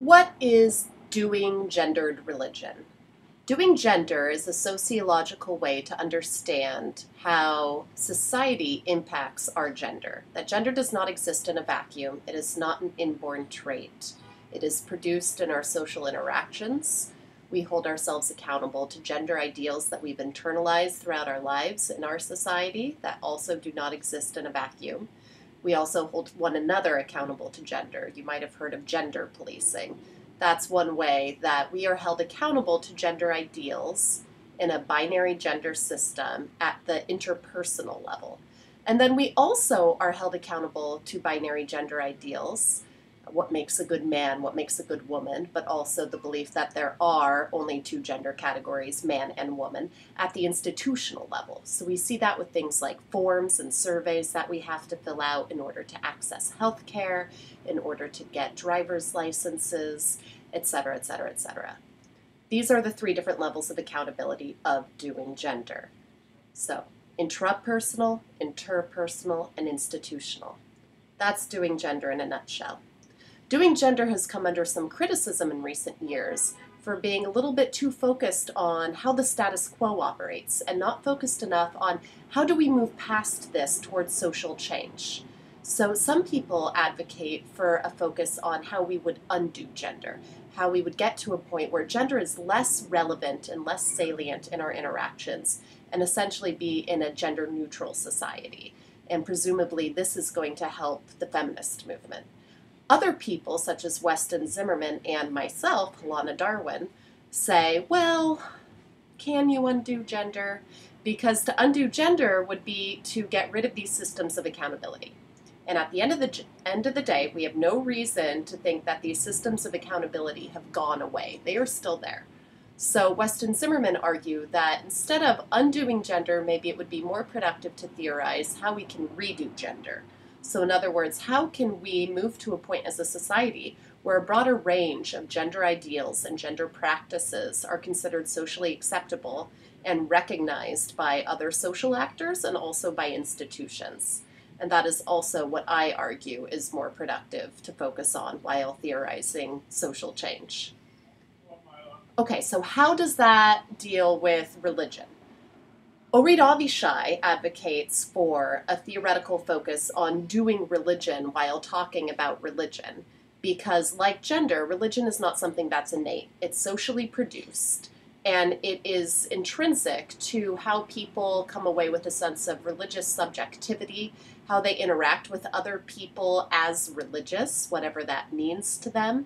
What is doing gendered religion? Doing gender is a sociological way to understand how society impacts our gender. That gender does not exist in a vacuum. It is not an inborn trait. It is produced in our social interactions. We hold ourselves accountable to gender ideals that we've internalized throughout our lives in our society that also do not exist in a vacuum. We also hold one another accountable to gender. You might have heard of gender policing. That's one way that we are held accountable to gender ideals in a binary gender system at the interpersonal level. And then we also are held accountable to binary gender ideals, what makes a good man, what makes a good woman, but also the belief that there are only two gender categories, man and woman, at the institutional level. So we see that with things like forms and surveys that we have to fill out in order to access health care, in order to get driver's licenses, etc., etc., etc. These are the three different levels of accountability of doing gender. So, intrapersonal, interpersonal, and institutional. That's doing gender in a nutshell. Doing gender has come under some criticism in recent years for being a little bit too focused on how the status quo operates and not focused enough on how do we move past this towards social change. So some people advocate for a focus on how we would undo gender, how we would get to a point where gender is less relevant and less salient in our interactions and essentially be in a gender neutral society. And presumably this is going to help the feminist movement. Other people, such as Weston Zimmerman and myself, Lana Darwin, say, well, can you undo gender? Because to undo gender would be to get rid of these systems of accountability. And at the end of the day, we have no reason to think that these systems of accountability have gone away. They are still there. So Weston Zimmerman argued that instead of undoing gender, maybe it would be more productive to theorize how we can redo gender. So in other words, how can we move to a point as a society where a broader range of gender ideals and gender practices are considered socially acceptable and recognized by other social actors and also by institutions? And that is also what I argue is more productive to focus on while theorizing social change. Okay, so how does that deal with religion? Orit Avishai advocates for a theoretical focus on doing religion while talking about religion, because like gender, religion is not something that's innate. It's socially produced, and it is intrinsic to how people come away with a sense of religious subjectivity, how they interact with other people as religious, whatever that means to them,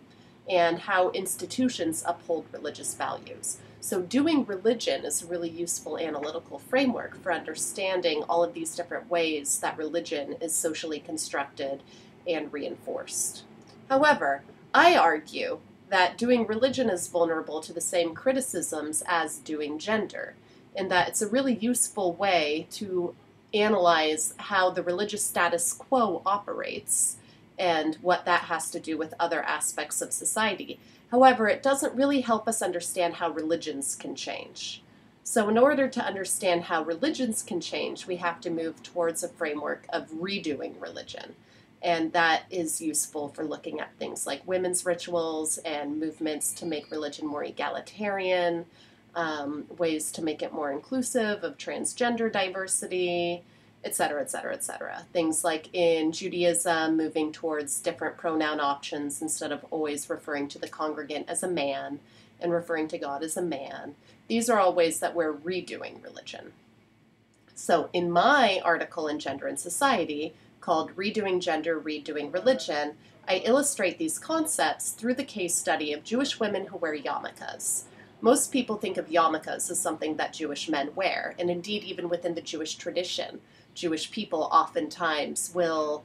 and how institutions uphold religious values. So doing religion is a really useful analytical framework for understanding all of these different ways that religion is socially constructed and reinforced. However, I argue that doing religion is vulnerable to the same criticisms as doing gender, in that it's a really useful way to analyze how the religious status quo operates and what that has to do with other aspects of society. However, it doesn't really help us understand how religions can change. So in order to understand how religions can change, we have to move towards a framework of redoing religion. And that is useful for looking at things like women's rituals and movements to make religion more egalitarian, ways to make it more inclusive of transgender diversity, etc., etc., etc. Things like in Judaism, moving towards different pronoun options instead of always referring to the congregant as a man and referring to God as a man. These are all ways that we're redoing religion. So in my article in Gender and Society, called Redoing Gender, Redoing Religion, I illustrate these concepts through the case study of Jewish women who wear yarmulkes. Most people think of yarmulkes as something that Jewish men wear, and indeed even within the Jewish tradition, Jewish people oftentimes will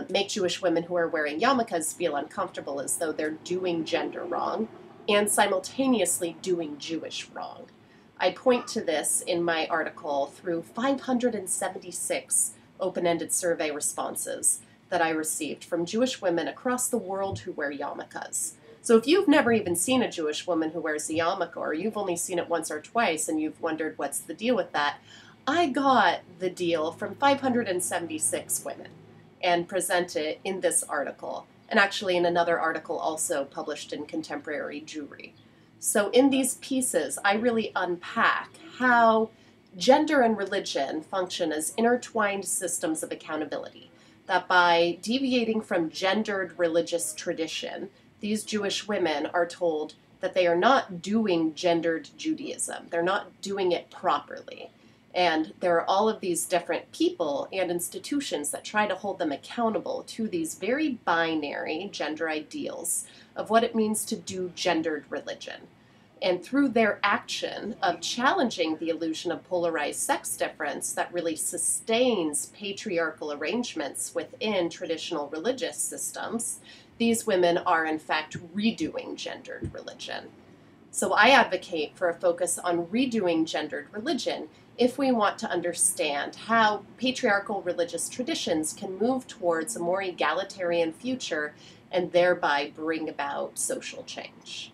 make Jewish women who are wearing yarmulkes feel uncomfortable as though they're doing gender wrong and simultaneously doing Jewish wrong. I point to this in my article through 576 open-ended survey responses that I received from Jewish women across the world who wear yarmulkes. So if you've never even seen a Jewish woman who wears a yarmulke, or you've only seen it once or twice and you've wondered what's the deal with that, I got the deal from 576 women and present it in this article and actually in another article also published in Contemporary Jewry. So in these pieces, I really unpack how gender and religion function as intertwined systems of accountability, that by deviating from gendered religious tradition, these Jewish women are told that they are not doing gendered Judaism. They're not doing it properly. And there are all of these different people and institutions that try to hold them accountable to these very binary gender ideals of what it means to do gendered religion. And through their action of challenging the illusion of polarized sex difference that really sustains patriarchal arrangements within traditional religious systems, these women are in fact redoing gendered religion. So I advocate for a focus on redoing gendered religion if we want to understand how patriarchal religious traditions can move towards a more egalitarian future and thereby bring about social change.